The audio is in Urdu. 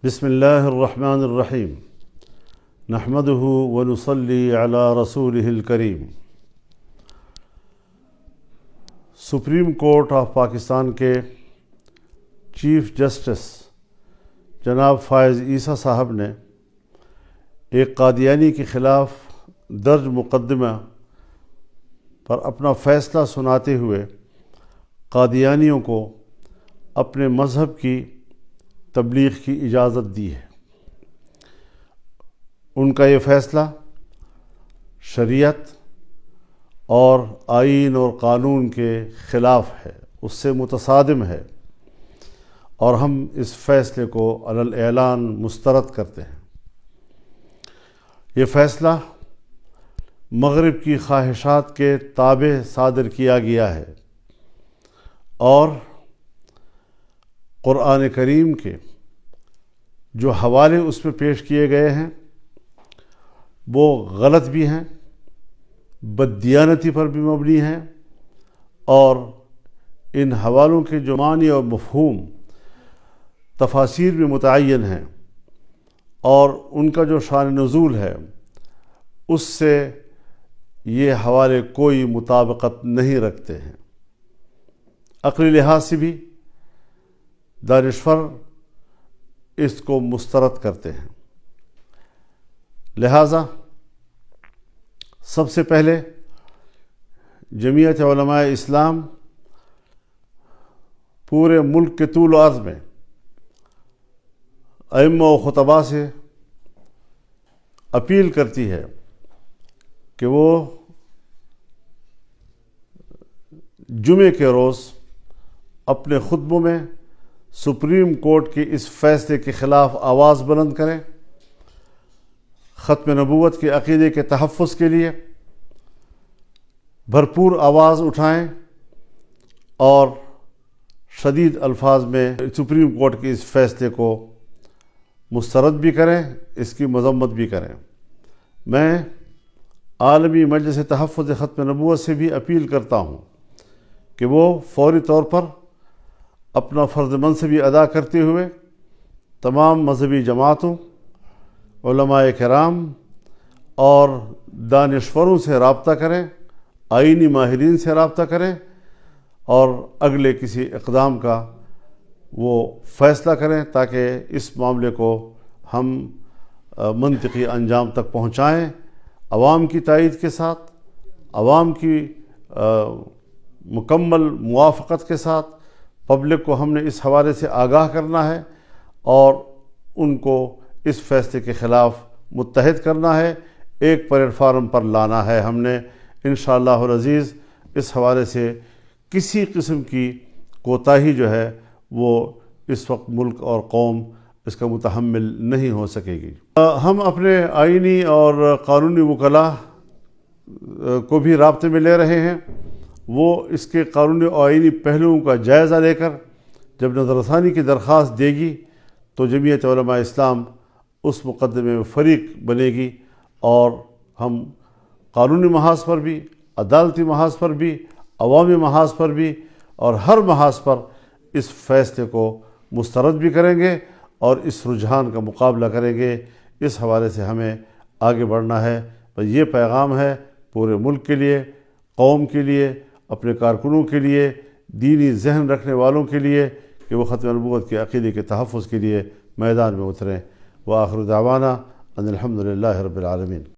بسم اللہ الرحمن الرحیم نحمدہ ونصلی علی رسولہ الکریم۔ سپریم کورٹ آف پاکستان کے چیف جسٹس جناب فائز عیسیٰ صاحب نے ایک قادیانی کے خلاف درج مقدمہ پر اپنا فیصلہ سناتے ہوئے قادیانیوں کو اپنے مذہب کی تبلیغ کی اجازت دی ہے۔ ان کا یہ فیصلہ شریعت اور آئین اور قانون کے خلاف ہے، اس سے متصادم ہے، اور ہم اس فیصلے کو علی الاعلان مسترد کرتے ہیں۔ یہ فیصلہ مغرب کی خواہشات کے تابع صادر کیا گیا ہے اور قرآن کریم کے جو حوالے اس میں پیش کیے گئے ہیں وہ غلط بھی ہیں، بددیانتی پر بھی مبنی ہیں، اور ان حوالوں کے جو معنی اور مفہوم تفاسیر میں متعین ہیں اور ان کا جو شان نزول ہے اس سے یہ حوالے کوئی مطابقت نہیں رکھتے ہیں۔ عقلی لحاظ سے بھی دانشور اس کو مسترد کرتے ہیں۔ لہٰذا سب سے پہلے جمعیت علماء اسلام پورے ملک کے طول و عرض میں ائمہ و خطباء سے اپیل کرتی ہے کہ وہ جمعے کے روز اپنے خطبوں میں سپریم کورٹ کے اس فیصلے کے خلاف آواز بلند کریں، ختم نبوت کے عقیدے کے تحفظ کے لیے بھرپور آواز اٹھائیں اور شدید الفاظ میں سپریم کورٹ کے اس فیصلے کو مسترد بھی کریں، اس کی مذمت بھی کریں۔ میں عالمی مجلس تحفظ ختم نبوت سے بھی اپیل کرتا ہوں کہ وہ فوری طور پر اپنا فرض منصبی ادا کرتے ہوئے تمام مذہبی جماعتوں، علماء کرام اور دانشوروں سے رابطہ کریں، آئینی ماہرین سے رابطہ کریں اور اگلے کسی اقدام کا وہ فیصلہ کریں تاکہ اس معاملے کو ہم منطقی انجام تک پہنچائیں، عوام کی تائید کے ساتھ، عوام کی مکمل موافقت کے ساتھ۔ پبلک کو ہم نے اس حوالے سے آگاہ کرنا ہے اور ان کو اس فیصلے کے خلاف متحد کرنا ہے، ایک پلیٹ فارم پر لانا ہے۔ ہم نے انشاءاللہ العزیز اس حوالے سے کسی قسم کی کوتاہی جو ہے وہ اس وقت ملک اور قوم اس کا متحمل نہیں ہو سکے گی۔ ہم اپنے آئینی اور قانونی وکلاء کو بھی رابطے میں لے رہے ہیں، وہ اس کے قانونی اور آئینی پہلوؤں کا جائزہ لے کر جب نظر ثانی کی درخواست دے گی تو جمعیت علماء اسلام اس مقدمے میں فریق بنے گی، اور ہم قانونی محاذ پر بھی، عدالتی محاذ پر بھی، عوامی محاذ پر بھی اور ہر محاذ پر اس فیصلے کو مسترد بھی کریں گے اور اس رجحان کا مقابلہ کریں گے۔ اس حوالے سے ہمیں آگے بڑھنا ہے۔ بس یہ پیغام ہے پورے ملک کے لیے، قوم کے لیے، اپنے کارکنوں کے لیے، دینی ذہن رکھنے والوں کے لیے کہ وہ ختم نبوت کے عقیدے کے تحفظ کے لیے میدان میں اتریں۔ وآخر دعوانا ان الحمد للہ رب العالمین۔